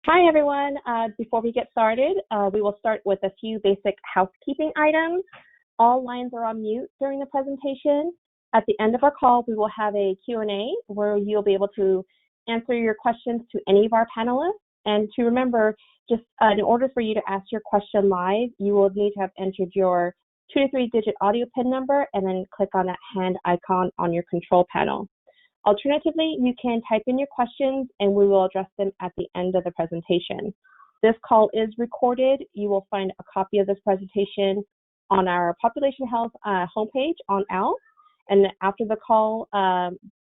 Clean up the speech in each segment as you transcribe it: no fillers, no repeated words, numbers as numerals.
Hi, everyone. Before we get started, we will start with a few basic housekeeping items. All lines are on mute during the presentation. At the end of our call, we will have a Q&A where you'll be able to answer your questions to any of our panelists. And to remember, just in order for you to ask your question live, you will need to have entered your 2 to 3-digit audio PIN number and then click on that hand icon on your control panel. Alternatively, you can type in your questions and we will address them at the end of the presentation. This call is recorded. You will find a copy of this presentation on our Population Health homepage on OWL. And after the call,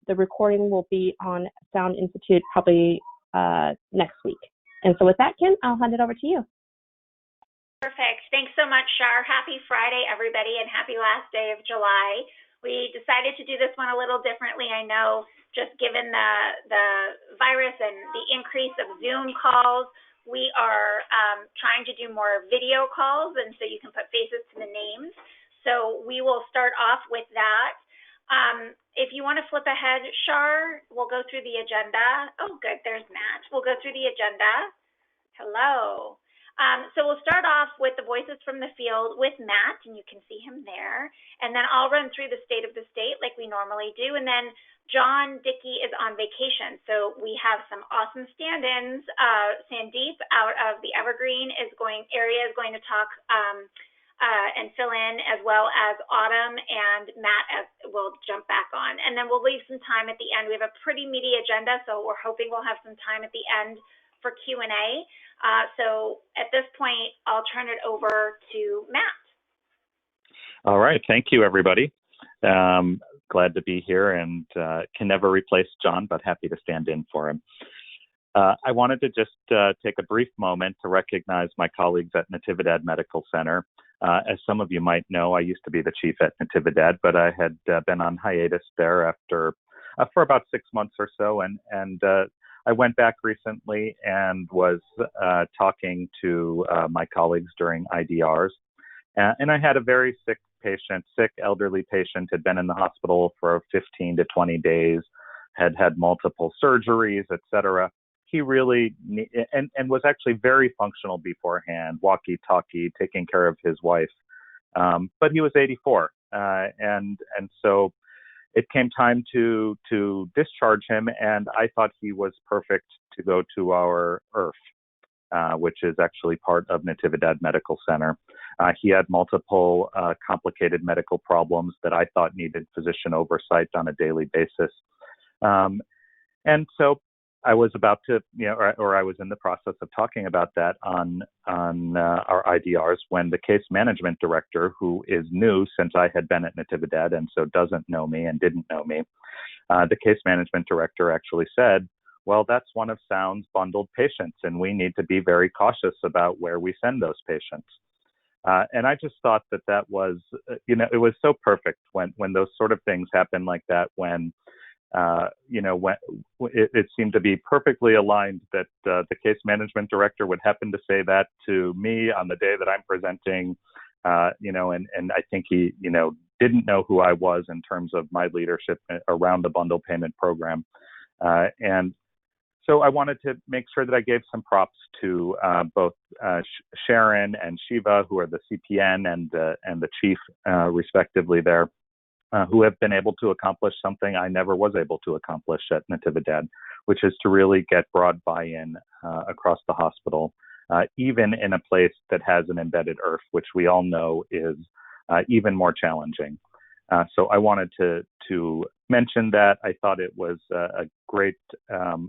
the recording will be on Sound Institute probably next week. And so with that, Kim, I'll hand it over to you. Perfect. Thanks so much, Shar. Happy Friday, everybody, and happy last day of July. We decided to do this one a little differently. I know just given the virus and the increase of Zoom calls, we are trying to do more video calls, and so you can put faces to the names. So we will start off with that. If you want to flip ahead, Shar, we'll go through the agenda. Oh, good, there's Matt. We'll go through the agenda. Hello. So we'll start off with the voices from the field with Matt, and you can see him there. And then I'll run through the state of the state like we normally do. And then John Dickey is on vacation, so we have some awesome stand-ins. Sandeep out of the Evergreen area is going to talk and fill in, as well as Autumn and Matt will jump back on. And then we'll leave some time at the end. We have a pretty meaty agenda, so we're hoping we'll have some time at the end for Q&A. So at this point, I'll turn it over to Matt. All right. Thank you, everybody. Glad to be here and can never replace John, but happy to stand in for him. I wanted to just take a brief moment to recognize my colleagues at Natividad Medical Center. As some of you might know, I used to be the chief at Natividad, but I had been on hiatus there for about 6 months or so, and I went back recently and was talking to my colleagues during IDRs. And I had a very sick elderly patient, had been in the hospital for 15 to 20 days, had multiple surgeries, et cetera. He really, and was actually very functional beforehand, walkie-talkie, taking care of his wife. But he was 84. And so it came time to discharge him, and I thought he was perfect to go to our IRF, which is actually part of Natividad Medical Center. He had multiple complicated medical problems that I thought needed physician oversight on a daily basis. And so I was about to, or I was in the process of talking about that on our IDRs when the case management director, who is new since I had been at Natividad and so doesn't know me and didn't know me, the case management director actually said, well, that's one of Sound's bundled patients, and we need to be very cautious about where we send those patients. And I just thought that was, it was so perfect when those sort of things happen like that, when when it seemed to be perfectly aligned that the case management director would happen to say that to me on the day that I'm presenting, and I think he, didn't know who I was in terms of my leadership around the bundle payment program. And so I wanted to make sure that I gave some props to both Sharon and Shiva, who are the CPN and the chief, respectively there, who have been able to accomplish something I never was able to accomplish at Natividad, which is to really get broad buy-in across the hospital, even in a place that has an embedded IRF, which we all know is even more challenging. So I wanted to mention that. I thought it was a great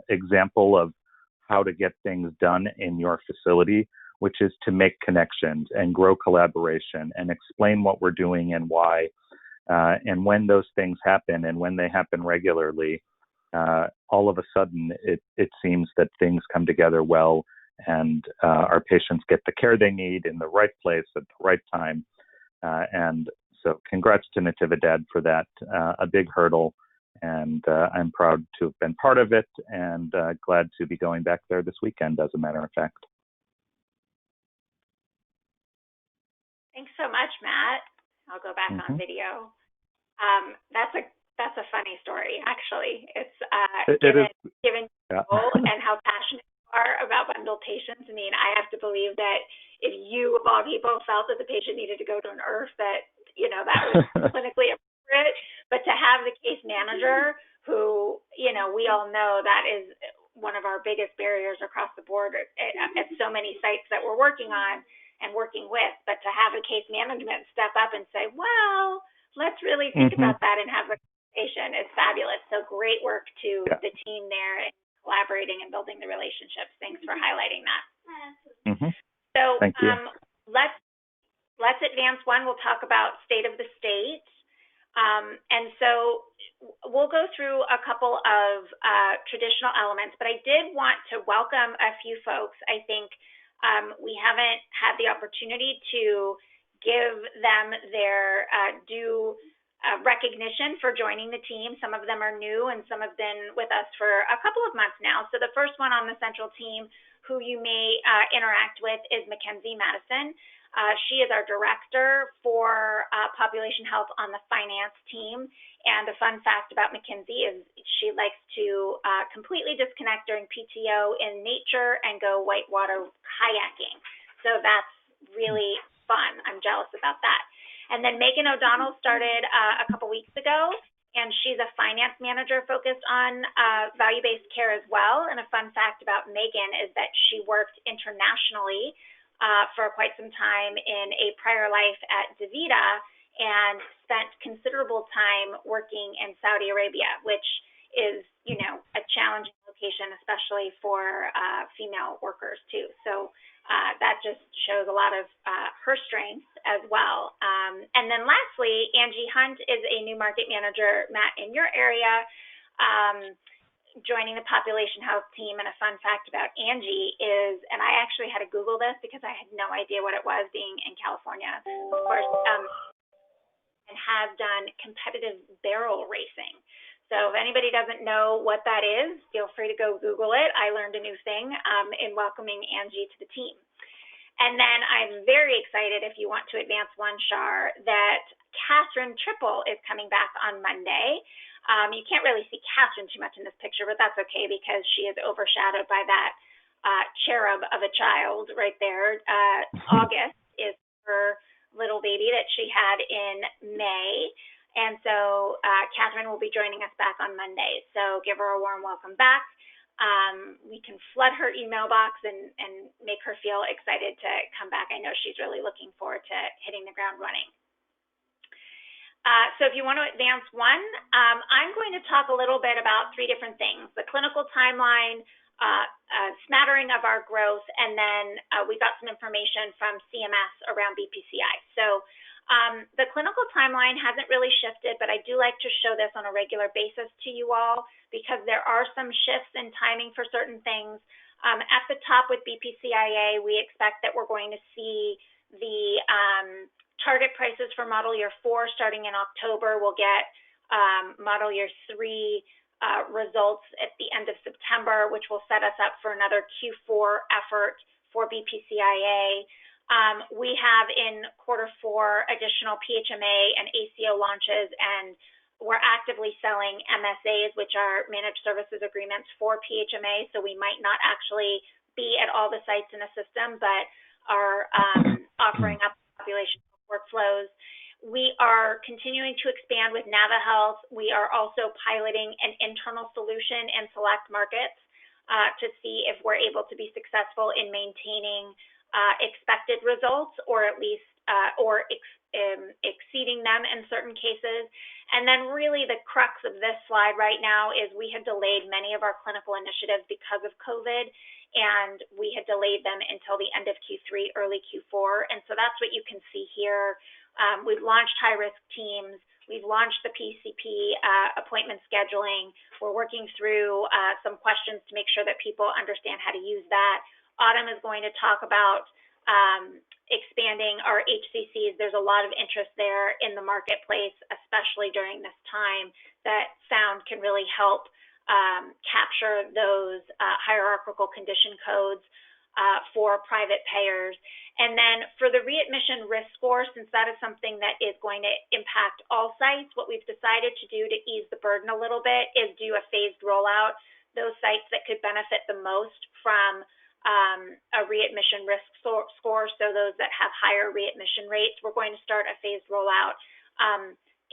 example of how to get things done in your facility, which is to make connections and grow collaboration and explain what we're doing and why. And when those things happen, and when they happen regularly, all of a sudden it seems that things come together well, and our patients get the care they need in the right place at the right time. And so congrats to Natividad for that, a big hurdle. And I'm proud to have been part of it, and glad to be going back there this weekend, as a matter of fact. Thanks so much, Matt. I'll go back on video. That's a funny story, actually. It's given your role and how passionate you are about bundled patients. I mean, I have to believe that if you, of all people, felt that the patient needed to go to an IRF, that, that was clinically appropriate. But to have the case manager who, we all know that is one of our biggest barriers across the board at so many sites that we're working on and working with, but to have a case management step up and say, well, let's really think about that and have a conversation is fabulous. So great work to the team there and collaborating and building the relationships. Thanks for highlighting that. So Thank you. Let's advance one. We'll talk about state of the state. And so we'll go through a couple of traditional elements, but I did want to welcome a few folks. I think we haven't had the opportunity to give them their due recognition for joining the team. Some of them are new and some have been with us for a couple of months now. So the first one on the central team who you may interact with is Mackenzie Madison. She is our director for population health on the finance team. And a fun fact about Mackenzie is she likes to completely disconnect during PTO in nature and go whitewater kayaking. So that's really fun. I'm jealous about that. And then Megan O'Donnell started a couple weeks ago, and she's a finance manager focused on value-based care as well. And a fun fact about Megan is that she worked internationally for quite some time in a prior life at DaVita and spent considerable time working in Saudi Arabia, which is, a challenging location, especially for female workers too. So that just shows a lot of her strengths as well. And then lastly, Angie Hunt is a new market manager, Matt, in your area, joining the population health team. And a fun fact about Angie is, and I actually had to Google this because I had no idea what it was being in California, of course, and has done competitive barrel racing. So if anybody doesn't know what that is, feel free to go Google it. I learned a new thing in welcoming Angie to the team. And then I'm very excited, if you want to advance one, Shar, that Catherine Triple is coming back on Monday. You can't really see Catherine too much in this picture, but that's okay because she is overshadowed by that cherub of a child right there. August is her little baby that she had in May. And so Catherine will be joining us back on Monday. So give her a warm welcome back. We can flood her email box and make her feel excited to come back. I know she's really looking forward to hitting the ground running. So if you want to advance one, I'm going to talk a little bit about three different things: the clinical timeline, a smattering of our growth, and then we got some information from CMS around BPCI. So the clinical timeline hasn't really shifted, but I do like to show this on a regular basis to you all because there are some shifts in timing for certain things. At the top with BPCIA, we expect that we're going to see the target prices for model year 4 starting in October. We'll get model year 3 results at the end of September, which will set us up for another Q4 effort for BPCIA. We have in Q4 additional PHMA and ACO launches, and we're actively selling MSAs, which are managed services agreements for PHMA, so we might not actually be at all the sites in the system, but are offering up population workflows. We are continuing to expand with NaviHealth. We are also piloting an internal solution in select markets to see if we're able to be successful in maintaining expected results, or at least exceeding them in certain cases. And then really the crux of this slide right now is we had delayed many of our clinical initiatives because of COVID, and we had delayed them until the end of Q3, early Q4. And so that's what you can see here. We've launched high-risk teams. We've launched the PCP appointment scheduling. We're working through some questions to make sure that people understand how to use that. Autumn is going to talk about expanding our HCCs. There's a lot of interest there in the marketplace, especially during this time, that sound can really help capture those hierarchical condition codes for private payers. And then for the readmission risk score, since that is something that is going to impact all sites, what we've decided to do to ease the burden a little bit is do a phased rollout. those sites that could benefit the most from a readmission risk score, so those that have higher readmission rates. We're going to start a phased rollout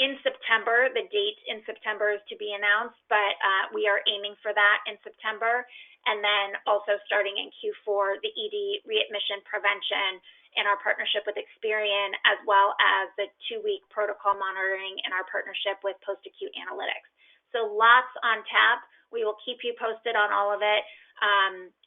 in September. The date in September is to be announced, but we are aiming for that in September. And then also starting in Q4, the ED readmission prevention in our partnership with Experian, as well as the 2-week protocol monitoring in our partnership with post-acute analytics. So lots on tap. We will keep you posted on all of it.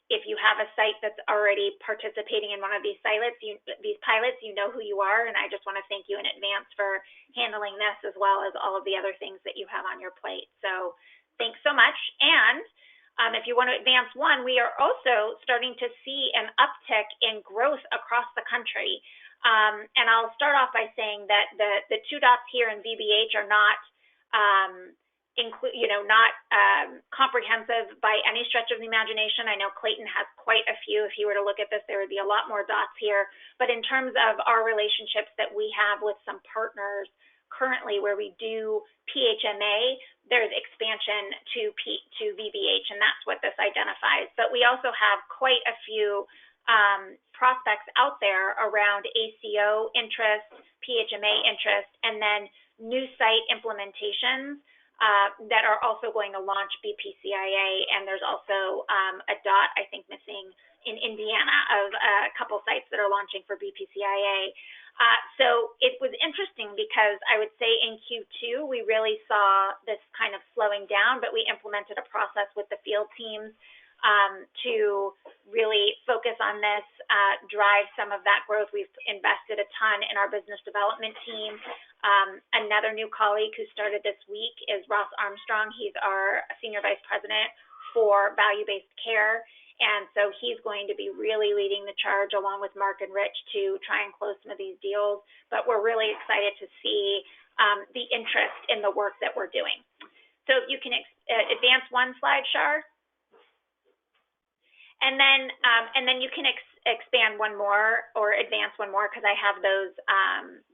If you have a site that's already participating in one of these pilots, you know who you are, and I just want to thank you in advance for handling this, as well as all of the other things that you have on your plate. So thanks so much. And if you want to advance one, we are also starting to see an uptick in growth across the country. And I'll start off by saying that the 2 dots here in VBH are not comprehensive by any stretch of the imagination. I know Clayton has quite a few. If you were to look at this, there would be a lot more dots here. But in terms of our relationships that we have with some partners currently where we do PHMA, there's expansion to VBH, and that's what this identifies. But we also have quite a few prospects out there around ACO interest, PHMA interest, and then new site implementations that are also going to launch BPCIA, and there's also a dot, I think, missing in Indiana of a couple sites that are launching for BPCIA. So it was interesting because I would say in Q2, we really saw this kind of slowing down, but we implemented a process with the field teams to really focus on this, drive some of that growth. We've invested a ton in our business development team. Another new colleague who started this week is Ross Armstrong. He's our Senior Vice President for Value-Based Care. And so he's going to be really leading the charge along with Mark and Rich to try and close some of these deals. But we're really excited to see the interest in the work that we're doing. So if you can advance one slide, Shar. And then you can expand one more or advance one more, because I have those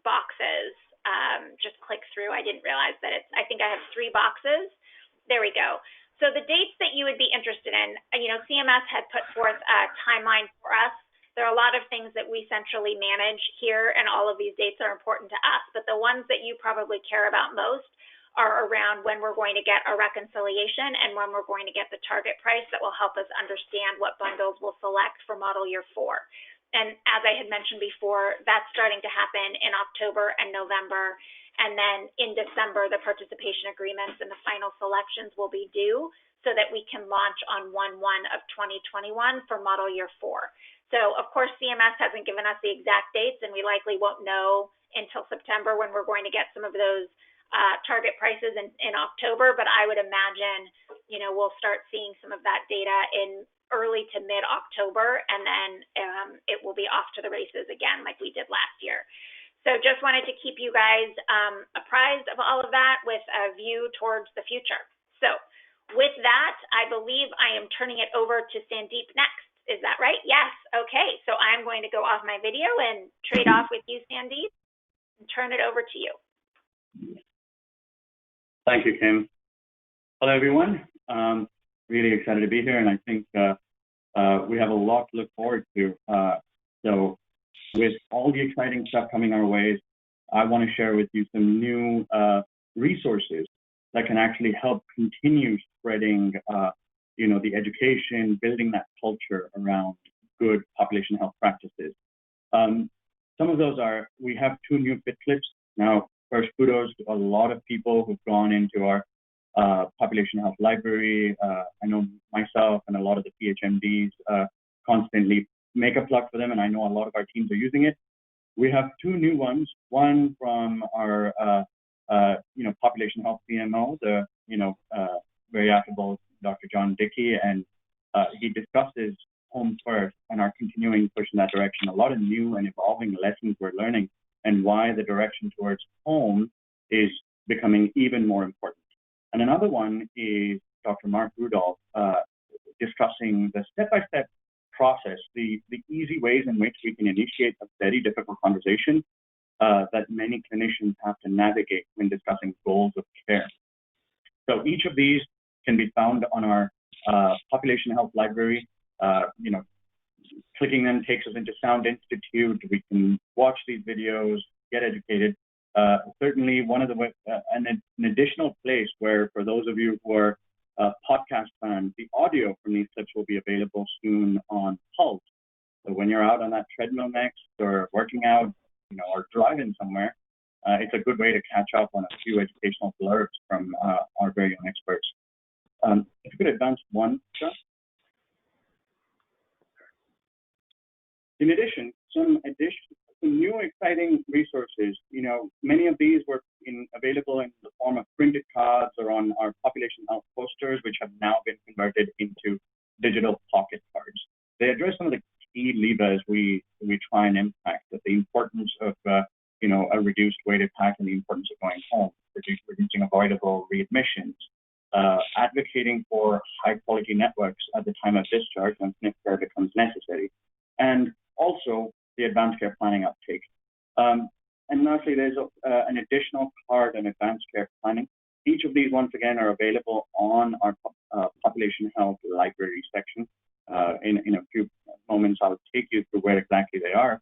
boxes. Just click through. I didn't realize that I think I have 3 boxes. There we go. So the dates that you would be interested in, CMS had put forth a timeline for us. There are a lot of things that we centrally manage here, and all of these dates are important to us. But the ones that you probably care about most are around when we're going to get a reconciliation and when we're going to get the target price that will help us understand what bundles we'll select for model year 4. And as I had mentioned before, that's starting to happen in October and November. And then in December, the participation agreements and the final selections will be due so that we can launch on 1/1 of 2021 for model year 4. So of course, CMS hasn't given us the exact dates, and we likely won't know until September when we're going to get some of those target prices in October. But I would imagine, we'll start seeing some of that data in early to mid-October, and then it will be off to the races again like we did last year. So just wanted to keep you guys apprised of all of that with a view towards the future. So with that, I believe I am turning it over to Sandeep next. Is that right? Yes. Okay. So I'm going to go off my video and trade off with you, Sandeep, and turn it over to you. Thank you, Kim. Hello, everyone. Really excited to be here, and I think we have a lot to look forward to. So with all the exciting stuff coming our way, I want to share with you some new resources that can actually help continue spreading, the education, building that culture around good population health practices. Some of those are, we have 2 new fit clips. Now, first, kudos to a lot of people who've gone into our population health library. I know myself and a lot of the PHMDs constantly make a plug for them, and I know a lot of our teams are using it. We have 2 new ones. One from our, population health CMO, the very affable Dr. John Dickey, and he discusses home first and our continuing push in that direction. A lot of new and evolving lessons we're learning, and why the direction towards home is becoming even more important. And another one is Dr. Mark Rudolph discussing the step-by-step process, the easy ways in which we can initiate a very difficult conversation that many clinicians have to navigate when discussing goals of care. So each of these can be found on our population health library. Clicking them takes us into Sound Institute. We can watch these videos, get educated. Certainly, one of the an additional place where, for those of you who are podcast fans, the audio from these clips will be available soon on Pulse. So when you're out on that treadmill next, or working out, or driving somewhere, it's a good way to catch up on a few educational blurbs from our very own experts. If you could advance one, John. In addition, some new exciting resources. Many of these were available in the form of printed cards or on our population health posters, which have now been converted into digital pocket cards. They address some of the key levers we try and impact, the importance of a reduced weighted pack and the importance of going home, reducing avoidable readmissions, advocating for high quality networks at the time of discharge when SNF care becomes necessary, and also the advanced care planning uptake. And lastly, there's an additional card on advanced care planning. Each of these, once again, are available on our population health library section. In a few moments, I'll take you through where exactly they are.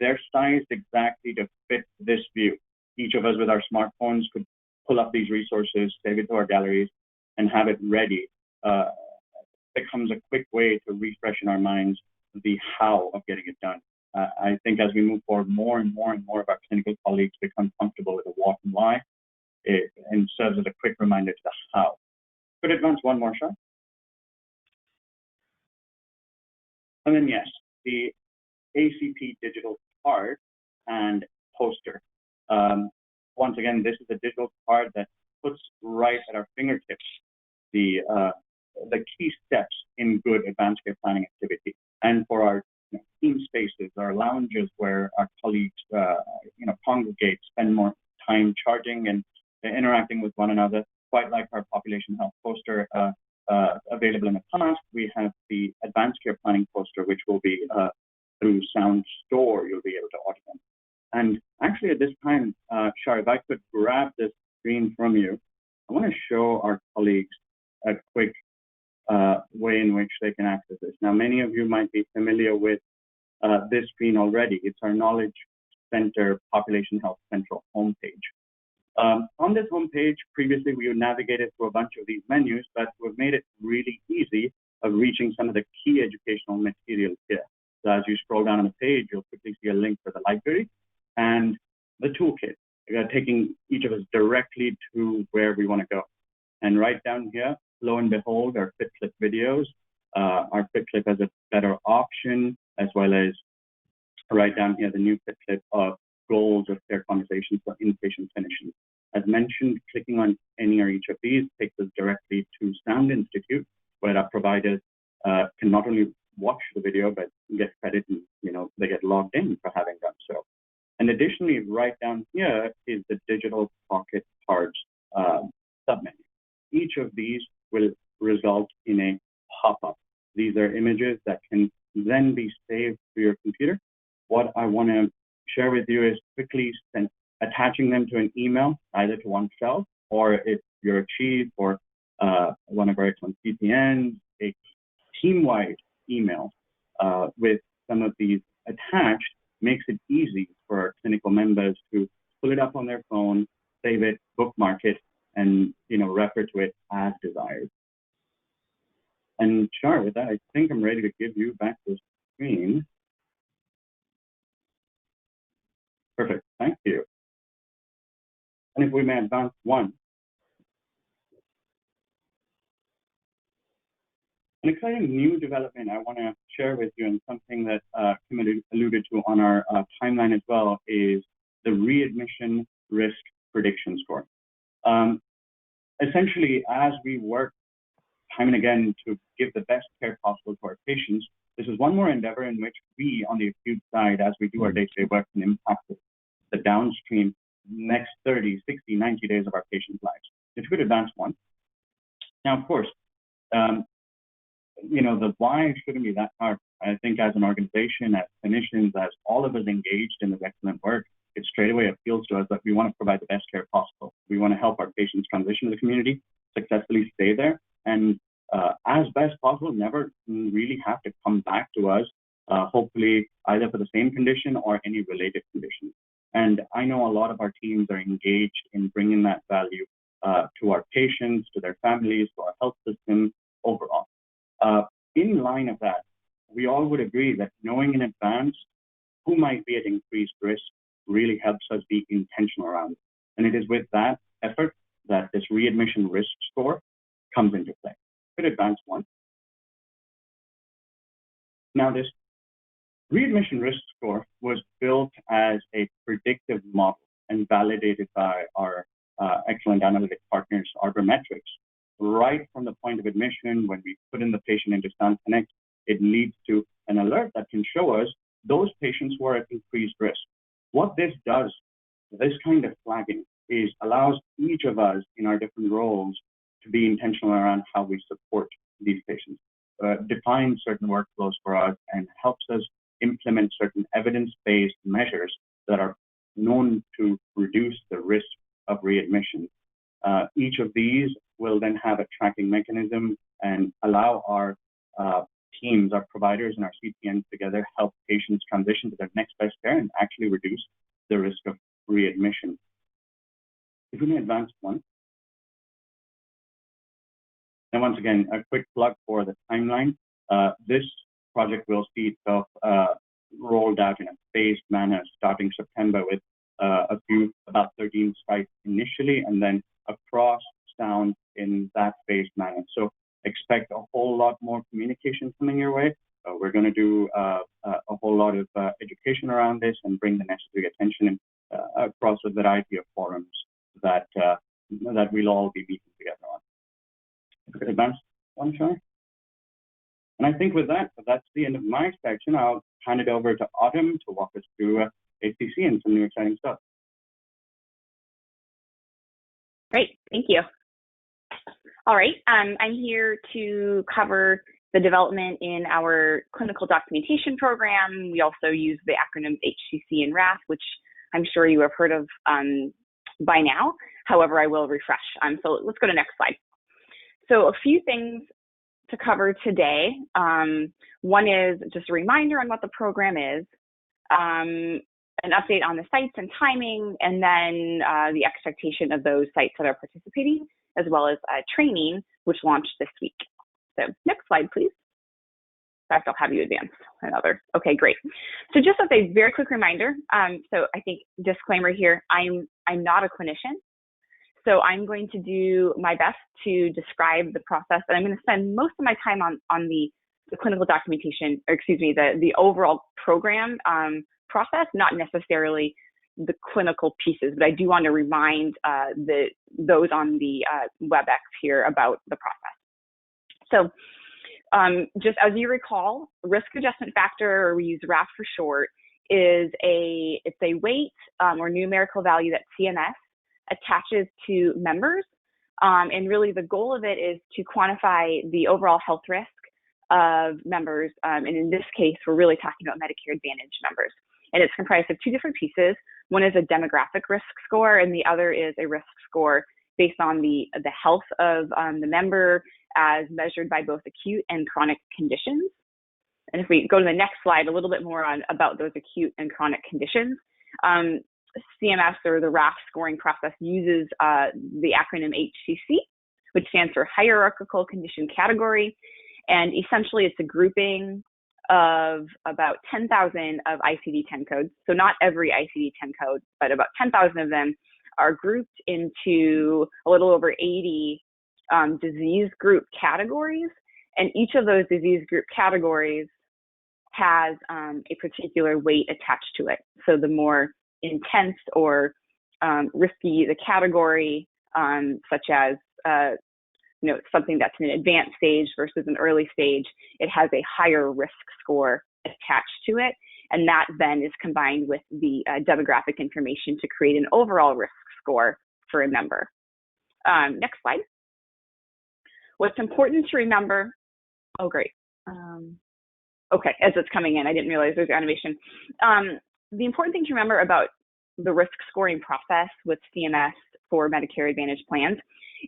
They're sized exactly to fit this view. Each of us with our smartphones could pull up these resources, save it to our galleries, and have it ready. Becomes a quick way to refresh in our minds the how of getting it done. I think as we move forward, more and more of our clinical colleagues become comfortable with the what and why, and serves as a quick reminder to the how. Could advance one more, Shah? And then yes, the ACP digital card and poster. Once again, this is a digital card that puts right at our fingertips the key steps in good advanced care planning activity. And for our team spaces, our lounges where our colleagues congregate, spend more time charging and interacting with one another, quite like our population health poster available in the past, we have the advanced care planning poster, which will be through Sound Store, you'll be able to audio. And actually at this time, Shar, if I could grab this screen from you, I want to show our colleagues a quick way in which they can access this. Now, many of you might be familiar with this screen already. It's our Knowledge Center Population Health Central homepage. On this homepage, previously we would navigate it through a bunch of these menus, but we've made it really easy of reaching some of the key educational materials here. So as you scroll down on the page, you'll quickly see a link for the library and the toolkit, taking each of us directly to where we want to go. And right down here, lo and behold, our FitClip videos. Our FitClip has a better option, as well as right down here, the new FitClip of goals of care conversations for inpatient clinicians. As mentioned, clicking on any or each of these takes us directly to Sound Institute, where our providers can not only watch the video, but get credit and they get logged in for having done so. And additionally, right down here is the digital pocket cards submenu. Each of these will result in a pop-up. These are images that can then be saved to your computer. What I want to share with you is quickly attaching them to an email, either to oneself, or if you're a chief or one of our excellent CPNs, a team-wide email with some of these attached makes it easy for our clinical members to pull it up on their phone, save it, bookmark it, and refer to it as desired. And Shar, with that, I think I'm ready to give you back the screen. Perfect, thank you. And if we may advance one. An exciting new development I want to share with you, and something that Kim alluded to on our timeline as well, is the readmission risk prediction score. Essentially, as we work time and again to give the best care possible to our patients, this is one more endeavor in which we, on the acute side, as we do our day-to-day work, can impact the downstream next 30, 60, 90 days of our patients' lives. If you could advance one. Now, of course, the why shouldn't be that hard. I think as an organization, as clinicians, as all of us engaged in this excellent work, it straight away appeals to us that we want to provide the best care possible. We want to help our patients transition to the community, successfully stay there, and as spouse will never really have to come back to us, hopefully either for the same condition or any related condition. And I know a lot of our teams are engaged in bringing that value to our patients, to their families, to our health system overall. In line of that, we all would agree that knowing in advance who might be at increased risk really helps us be intentional around it. And it is with that effort that this readmission risk score comes into play. Could advance one. Now, this readmission risk score was built as a predictive model and validated by our excellent analytic partners, Arbor Metrix. Right from the point of admission, when we put in the patient into Sound Connect, it leads to an alert that can show us those patients who are at increased risk. What this does, this kind of flagging, is allows each of us in our different roles to be intentional around how we support these patients, define certain workflows for us, and helps us implement certain evidence-based measures that are known to reduce the risk of readmission. Each of these will then have a tracking mechanism and allow our teams, our providers, and our CPNs together help patients transition to their next best care and actually reduce the risk of readmission. If we may advance one. And once again, a quick plug for the timeline. This project will see itself rolled out in a phased manner starting September with about 13 sites initially, and then across Sound in that phased manner. So expect a whole lot more communication coming your way. We're going to do a whole lot of education around this and bring the necessary attention across a variety of forums that we'll all be meeting together on. Advance one, Shar. And I think with that, that's the end of my section. I'll hand it over to Autumn to walk us through HCC and some new exciting stuff. Great, thank you. All right, I'm here to cover the development in our clinical documentation program. We also use the acronyms HCC and RAF, which I'm sure you have heard of by now. However, I will refresh. So let's go to next slide. So a few things to cover today. One is just a reminder on what the program is, an update on the sites and timing, and then the expectation of those sites that are participating, as well as training, which launched this week. So next slide, please. In fact, I'll have you advance another. Okay, great. So just as a very quick reminder, so I think disclaimer here, I'm not a clinician. So I'm going to do my best to describe the process, and I'm going to spend most of my time on the clinical documentation, or excuse me, the overall program process, not necessarily the clinical pieces, but I do want to remind those on the WebEx here about the process. So just as you recall, risk adjustment factor, or we use RAF for short, it's a weight or numerical value that CMS attaches to members. And really the goal of it is to quantify the overall health risk of members. And in this case, we're really talking about Medicare Advantage members. And it's comprised of two different pieces. One is a demographic risk score, and the other is a risk score based on the health of the member as measured by both acute and chronic conditions. And if we go to the next slide, a little bit more about those acute and chronic conditions. CMS, or the RAF scoring process, uses the acronym HCC, which stands for Hierarchical Condition Category. And essentially, it's a grouping of about 10,000 of ICD-10 codes. So not every ICD-10 code, but about 10,000 of them are grouped into a little over 80 disease group categories. And each of those disease group categories has a particular weight attached to it. So the more intense or risky the category, such as something that's in an advanced stage versus an early stage, it has a higher risk score attached to it. And that then is combined with the demographic information to create an overall risk score for a member. Next slide. What's important to remember, oh great. Okay, as it's coming in, I didn't realize there's animation. The important thing to remember about the risk scoring process with CMS for Medicare Advantage plans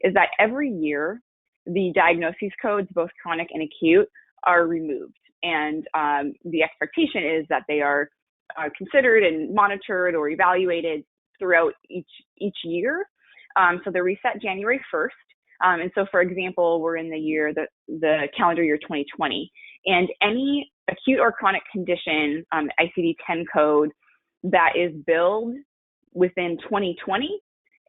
is that every year the diagnoses codes, both chronic and acute, are removed. And the expectation is that they are considered and monitored or evaluated throughout each year. So they're reset January 1st. And so, for example, we're in the calendar year 2020, and any acute or chronic condition, ICD-10 code that is billed within 2020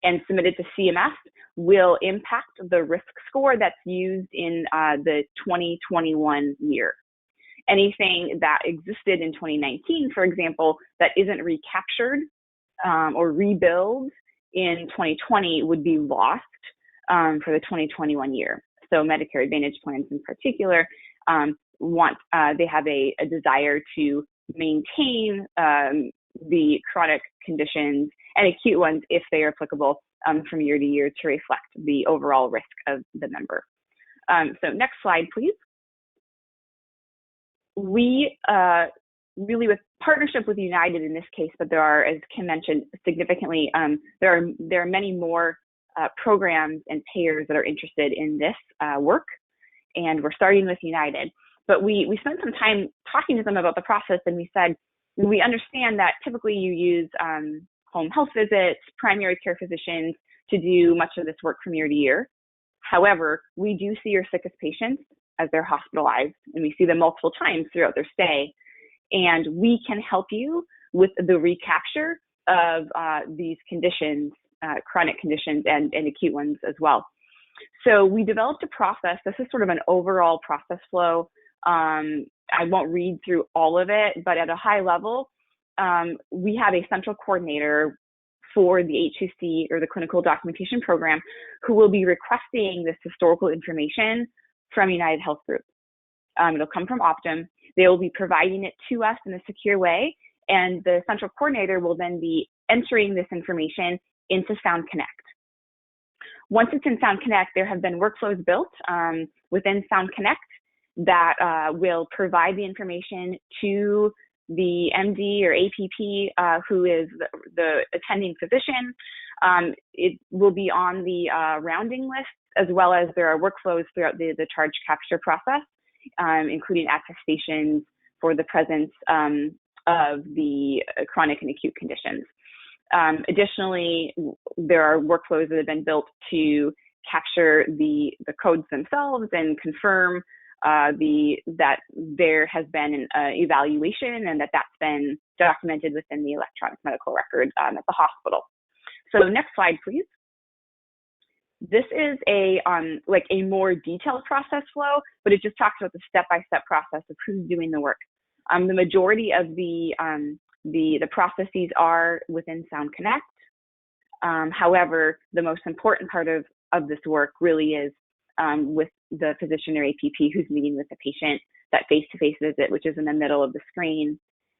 and submitted to CMS will impact the risk score that's used in the 2021 year. Anything that existed in 2019, for example, that isn't recaptured or rebilled in 2020 would be lost for the 2021 year. So Medicare Advantage plans in particular they have a desire to maintain the chronic conditions and acute ones, if they are applicable, from year to year to reflect the overall risk of the member. So next slide, please. We really, with partnership with United in this case, but there are, as Kim mentioned, significantly, there are many more programs and payers that are interested in this work, and we're starting with United. But we spent some time talking to them about the process, and we said, we understand that typically you use home health visits, primary care physicians to do much of this work from year to year. However, we do see your sickest patients as they're hospitalized, and we see them multiple times throughout their stay. And we can help you with the recapture of these conditions, chronic conditions and acute ones as well. So we developed a process. This is sort of an overall process flow. I won't read through all of it, but at a high level, we have a central coordinator for the HCC or the clinical documentation program who will be requesting this historical information from United Health Group. It'll come from Optum. They will be providing it to us in a secure way, and the central coordinator will then be entering this information into Sound Connect. Once it's in Sound Connect, there have been workflows built within Sound Connect that will provide the information to the MD or APP who is the attending physician. It will be on the rounding list, as well as there are workflows throughout the charge capture process, including attestations for the presence of the chronic and acute conditions. Additionally, there are workflows that have been built to capture the codes themselves and confirm that there has been an evaluation and that's been documented within the electronic medical record at the hospital. So next slide, please. This is a more detailed process flow, but it just talks about the step-by-step process of who's doing the work. The majority of the processes are within Sound Connect. However, the most important part of this work really is with the physician or APP who's meeting with the patient, that face-to-face visit, which is in the middle of the screen,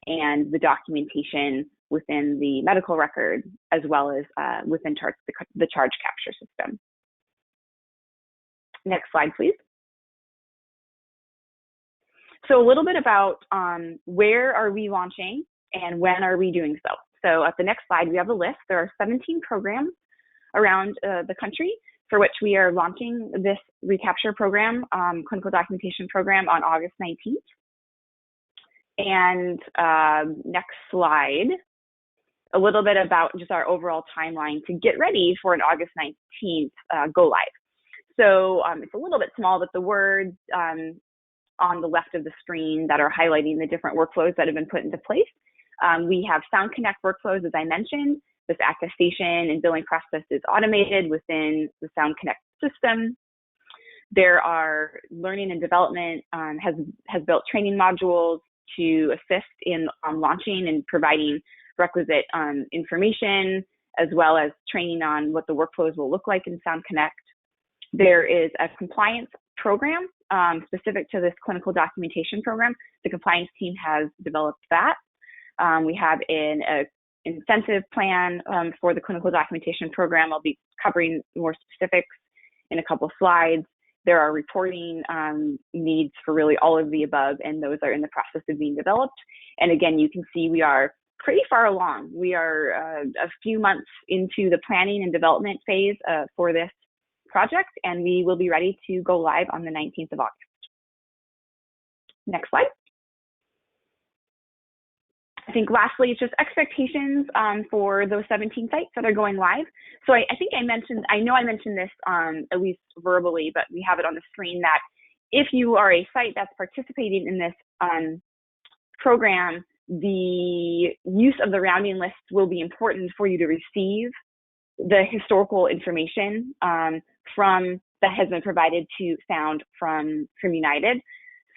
and the documentation within the medical record, as well as within the charge capture system. Next slide, please. So a little bit about where are we launching and when are we doing so. So at the next slide, we have a list. There are 17 programs around the country for which we are launching this recapture program, clinical documentation program, on August 19th. And next slide, a little bit about just our overall timeline to get ready for an August 19th go live. So it's a little bit small, but the words on the left of the screen that are highlighting the different workflows that have been put into place. We have Sound Connect workflows, as I mentioned. This attestation and billing process is automated within the Sound Connect system. There are learning and development has built training modules to assist in launching and providing requisite information, as well as training on what the workflows will look like in Sound Connect. There is a compliance program specific to this clinical documentation program. The compliance team has developed that. We have an incentive plan for the clinical documentation program. I'll be covering more specifics in a couple of slides. There are reporting needs for really all of the above, and those are in the process of being developed. And again, you can see we are pretty far along. We are a few months into the planning and development phase for this project, and we will be ready to go live on the 19th of August. Next slide. I think lastly, it's just expectations for those 17 sites that are going live. So I think I know I mentioned this at least verbally, but we have it on the screen that if you are a site that's participating in this program, the use of the rounding list will be important for you to receive the historical information that has been provided to Sound from United.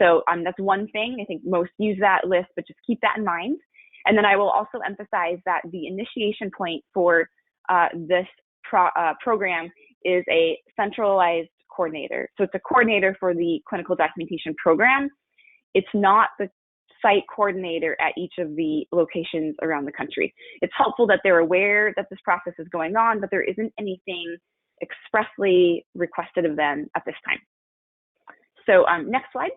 So that's one thing. I think most use that list, but just keep that in mind. And then I will also emphasize that the initiation point for this program is a centralized coordinator. So it's a coordinator for the clinical documentation program. It's not the site coordinator at each of the locations around the country. It's helpful that they're aware that this process is going on, but there isn't anything expressly requested of them at this time. So next slide.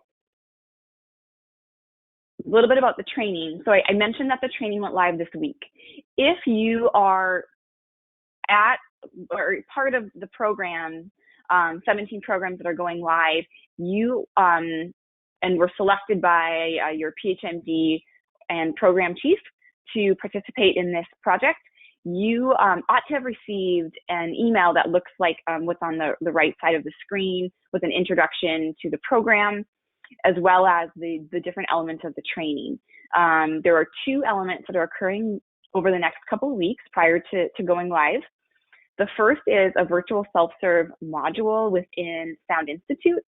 A little bit about the training. So I mentioned that the training went live this week. If you are at or part of the program, 17 programs that are going live, you and were selected by your PHMD and program chief to participate in this project, you ought to have received an email that looks like what's on the right side of the screen with an introduction to the program, as well as the different elements of the training. There are 2 elements that are occurring over the next couple of weeks prior to going live. The first is a virtual self-serve module within Sound Institute.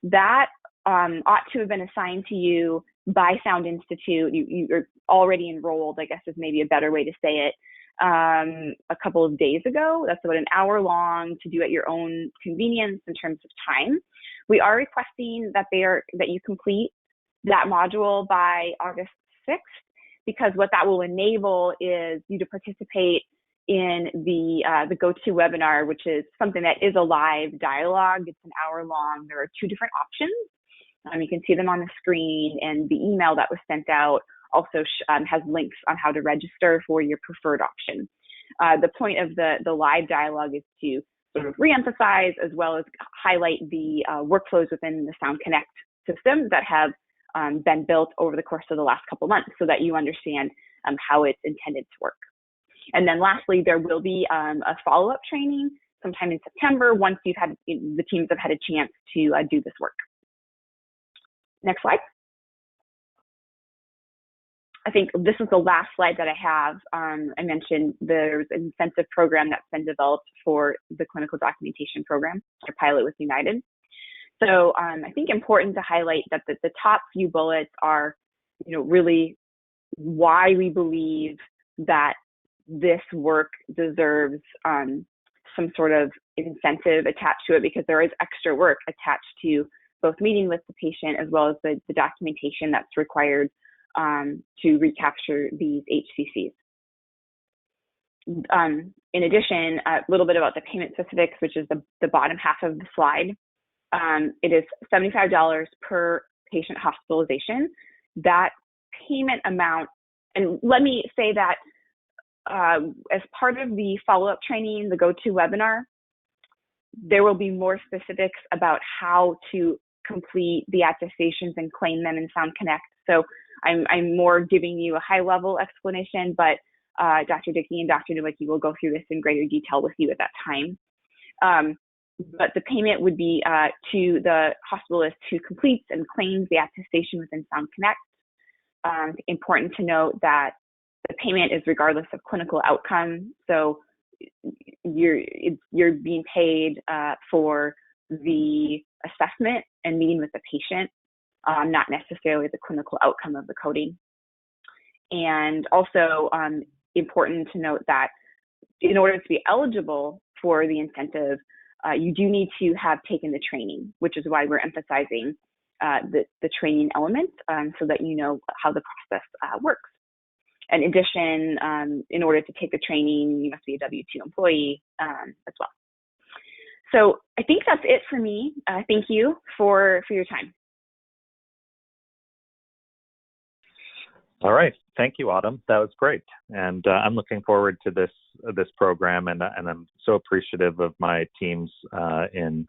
That ought to have been assigned to you by Sound Institute. You're already enrolled, I guess is maybe a better way to say it, a couple of days ago. That's about an hour long to do at your own convenience in terms of time. We are requesting that you complete that module by August 6th, because what that will enable is you to participate in the GoToWebinar, which is something that is a live dialogue. It's an hour long. There are 2 different options. You can see them on the screen, and the email that was sent out also has links on how to register for your preferred option. The point of the live dialogue is to sort of reemphasize as well as highlight the workflows within the Sound Connect system that have been built over the course of the last couple months, so that you understand how it's intended to work. And then lastly, there will be a follow-up training sometime in September once the teams have had a chance to do this work. Next slide. I think this is the last slide that I have. I mentioned there's an incentive program that's been developed for the clinical documentation program, or pilot with United. So I think important to highlight that the top few bullets are, really why we believe that this work deserves some sort of incentive attached to it, because there is extra work attached to both meeting with the patient as well as the documentation that's required to recapture these HCCs. In addition, a little bit about the payment specifics, which is the bottom half of the slide. It is $75 per patient hospitalization. That payment amount, and let me say that as part of the follow-up training, the GoToWebinar, there will be more specifics about how to complete the attestations and claim them in Sound Connect. So I'm more giving you a high-level explanation, but Dr. Dickey and Dr. Nowicki will go through this in greater detail with you at that time. But the payment would be to the hospitalist who completes and claims the attestation within Sound Connect. Important to note that the payment is regardless of clinical outcome. So you're being paid for the assessment and meeting with the patient, not necessarily the clinical outcome of the coding. And also important to note that in order to be eligible for the incentive, you do need to have taken the training, which is why we're emphasizing the training elements so that you know how the process works. In addition, in order to take the training, you must be a W-2 employee as well. So I think that's it for me. Thank you for your time. All right. Thank you, Autumn. That was great. And I'm looking forward to this this program, and I'm so appreciative of my teams in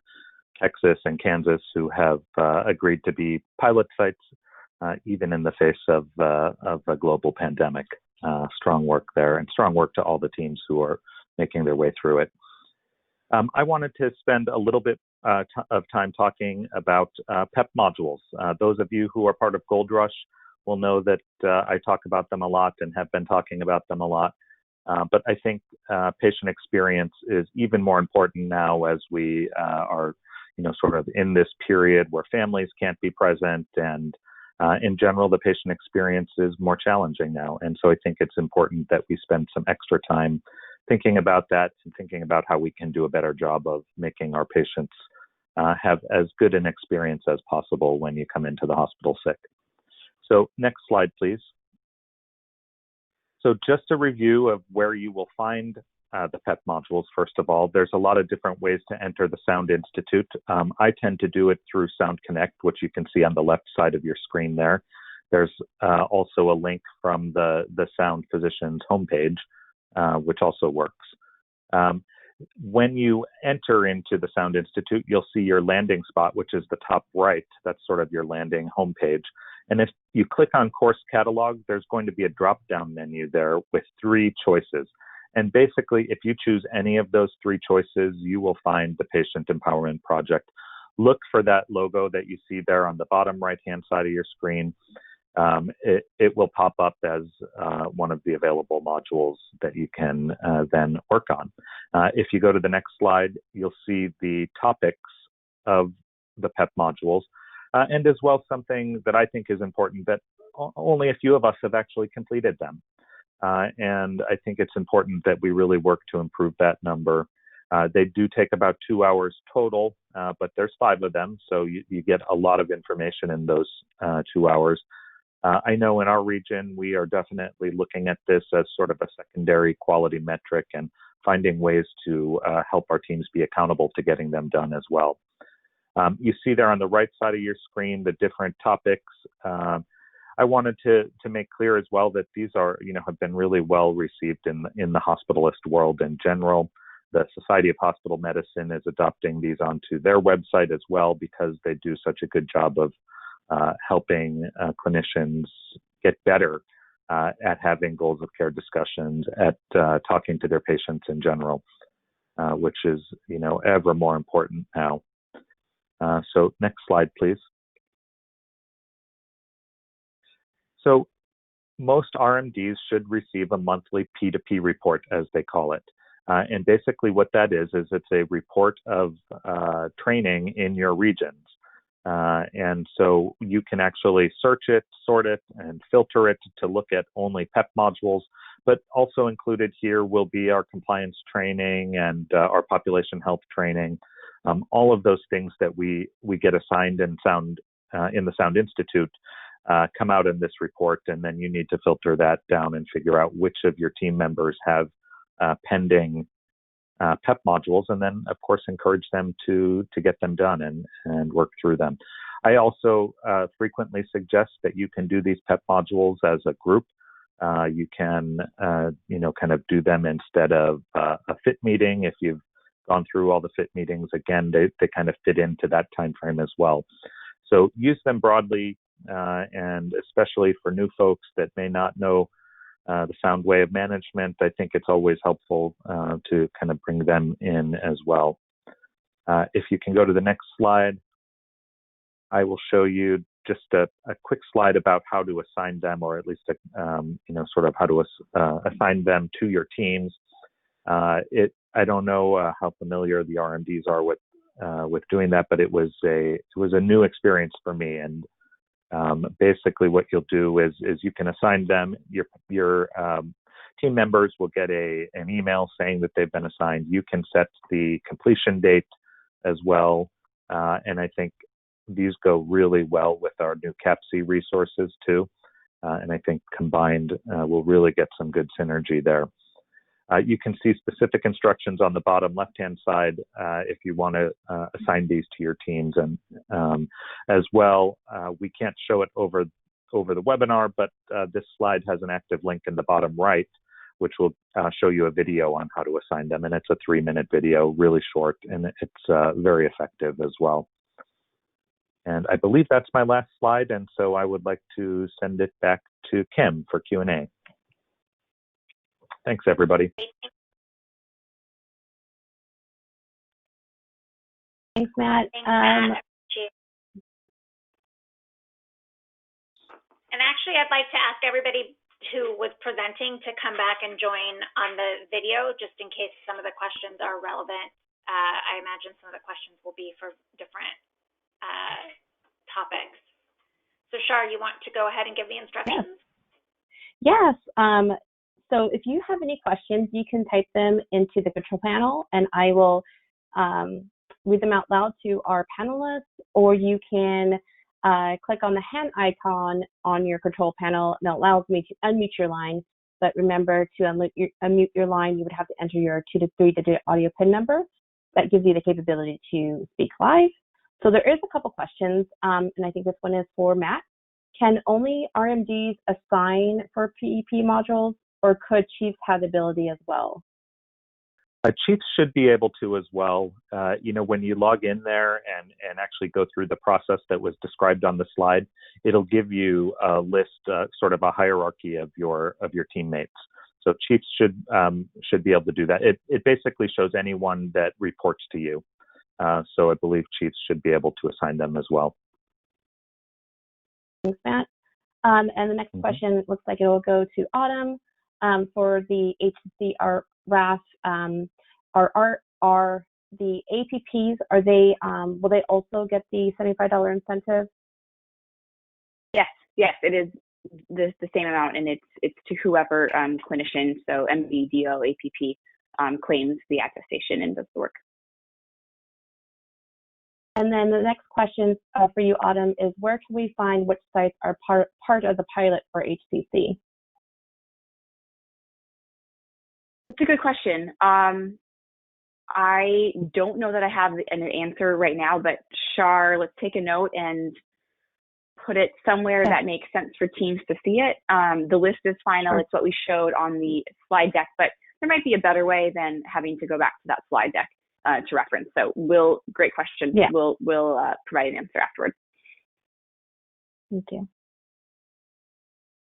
Texas and Kansas who have agreed to be pilot sites, even in the face of a global pandemic. Strong work there, and strong work to all the teams who are making their way through it. I wanted to spend a little bit of time talking about PEP modules. Those of you who are part of Gold Rush will know that I talk about them a lot and have been talking about them a lot. But I think patient experience is even more important now as we are, sort of in this period where families can't be present, and in general, the patient experience is more challenging now. And so I think it's important that we spend some extra time thinking about that and thinking about how we can do a better job of making our patients have as good an experience as possible when you come into the hospital sick. So next slide, please. So just a review of where you will find the PEP modules. First of all, there's a lot of different ways to enter the Sound Institute. I tend to do it through Sound Connect, which you can see on the left side of your screen there. There's also a link from the Sound Physicians homepage, which also works. When you enter into the Sound Institute, you'll see your landing spot, which is the top right. That's sort of your landing homepage. And if you click on Course Catalog, there's going to be a drop-down menu there with 3 choices. And basically, if you choose any of those 3 choices, you will find the Patient Empowerment Project. Look for that logo that you see there on the bottom right-hand side of your screen. It will pop up as one of the available modules that you can then work on. If you go to the next slide, you'll see the topics of the PEP modules, and as well something that I think is important, that only a few of us have actually completed them. And I think it's important that we really work to improve that number. They do take about 2 hours total, but there's 5 of them, so you get a lot of information in those 2 hours. I know in our region, we are definitely looking at this as sort of a secondary quality metric and finding ways to help our teams be accountable to getting them done as well. You see there on the right side of your screen the different topics. I wanted to make clear as well that these are, have been really well received in the hospitalist world in general. The Society of Hospital Medicine is adopting these onto their website as well, because they do such a good job of helping clinicians get better at having goals of care discussions, at talking to their patients in general, which is, ever more important now. So next slide, please. So most RMDs should receive a monthly P2P report, as they call it. And basically what that is it's a report of training in your regions. And so you can actually search it, sort it, and filter it to look at only PEP modules, but also included here will be our compliance training and our population health training. All of those things that we get assigned in the Sound Institute come out in this report, and then you need to filter that down and figure out which of your team members have pending PEP modules, and then of course encourage them to get them done and work through them. I also frequently suggest that you can do these PEP modules as a group. You can kind of do them instead of a FIT meeting. If you've gone through all the FIT meetings, again, they kind of fit into that time frame as well. So use them broadly, and especially for new folks that may not know the Sound way of management, I think it's always helpful to kind of bring them in as well. If you can go to the next slide, I will show you just a quick slide about how to assign them, or at least sort of how to assign them to your teams. I don't know how familiar the RMDs are with doing that, but it was a new experience for me. And basically what you'll do is you can assign them. Your team members will get an email saying that they've been assigned. You can set the completion date as well. And I think these go really well with our new CAPC resources too. And I think combined we'll really get some good synergy there. You can see specific instructions on the bottom left-hand side if you want to assign these to your teams. And as well, we can't show it over the webinar, but this slide has an active link in the bottom right, which will show you a video on how to assign them. And it's a 3-minute video, really short, and it's very effective as well. And I believe that's my last slide, and so I would like to send it back to Kim for Q&A. Thanks, everybody. Thanks, Matt. Thanks, Matt. And actually, I'd like to ask everybody who was presenting to come back and join on the video, just in case some of the questions are relevant. I imagine some of the questions will be for different topics. So, Shar, you want to go ahead and give the instructions? Yes. So if you have any questions, you can type them into the control panel, and I will read them out loud to our panelists, or you can click on the hand icon on your control panel, and it allows me to unmute your line. But remember, to unmute your line, you would have to enter your 2 to 3-digit audio PIN number. That gives you the capability to speak live. So there is a couple questions, and I think this one is for Matt. Can only RMDs assign for PEP modules, or could chiefs have the ability as well? Chiefs should be able to as well. When you log in there and actually go through the process that was described on the slide, it'll give you a list, sort of a hierarchy of your teammates. So chiefs should be able to do that. It basically shows anyone that reports to you. So I believe chiefs should be able to assign them as well. Thanks, Matt. And the next question looks like it will go to Autumn for the HCC RAF. Are the APPs, will they also get the $75 incentive? Yes, it is the same amount, and it's to whoever clinician, so MD, DO, APP claims the attestation and does the work. And then the next question for you, Autumn, is where can we find which sites are part of the pilot for HCC? That's a good question. I don't know that I have an answer right now, but Shar, let's take a note and put it somewhere that makes sense for teams to see it. The list is final. Sure. It's what we showed on the slide deck, but there might be a better way than having to go back to that slide deck to reference. So great question. Yeah. We'll provide an answer afterwards. Thank you.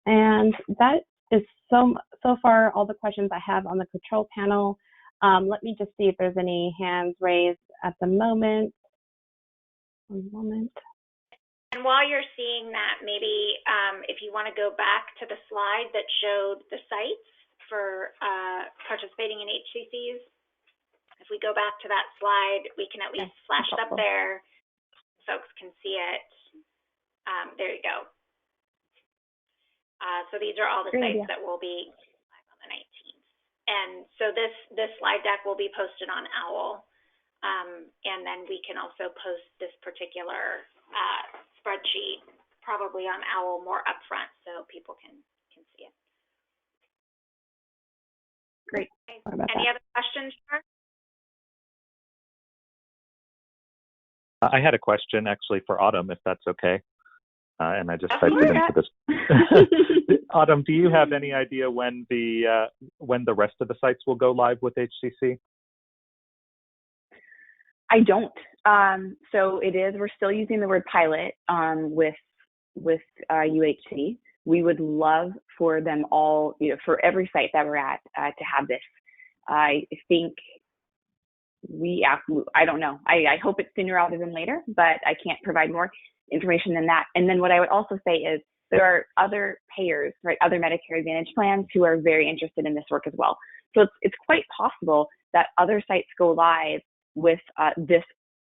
And that is so far all the questions I have on the control panel. Let me just see if there's any hands raised at the moment. One moment. And while you're seeing that, maybe if you want to go back to the slide that showed the sites for participating in HCCs, if we go back to that slide, we can at least flash it up there. Folks can see it. There you go. So these are all the sites that will be live on the 19th. And so this slide deck will be posted on OWL. And then we can also post this particular spreadsheet probably on OWL more upfront so people can see it. Great. Okay. Any other questions, Mark? I had a question actually for Autumn, if that's okay. And I just typed it into this. Autumn, do you have any idea when the rest of the sites will go live with HCC? I don't. So we're still using the word pilot with UHC. We would love for them all, for every site that we're at, to have this. I think I don't know. I hope it's sooner rather than later, but I can't provide more information than that. And then what I would also say is there are other payers, right, other Medicare Advantage plans who are very interested in this work as well. So it's quite possible that other sites go live with this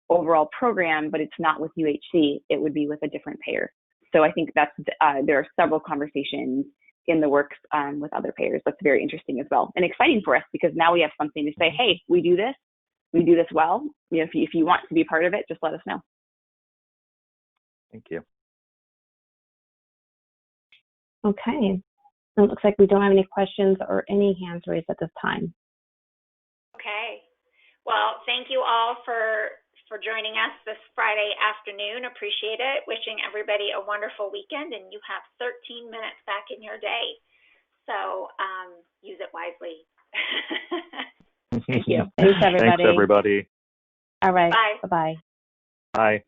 overall program, but it's not with UHC. It would be with a different payer. So I think there are several conversations in the works with other payers. That's very interesting as well and exciting for us because now we have something to say, hey, we do this well. If you want to be part of it, just let us know. Thank you. Okay. It looks like we don't have any questions or any hands raised at this time. Okay. Well, thank you all for joining us this Friday afternoon. Appreciate it. Wishing everybody a wonderful weekend, and you have 13 minutes back in your day. So use it wisely. Thank you. Thanks, everybody. Thanks, everybody. All right. Bye. Bye-bye. Bye.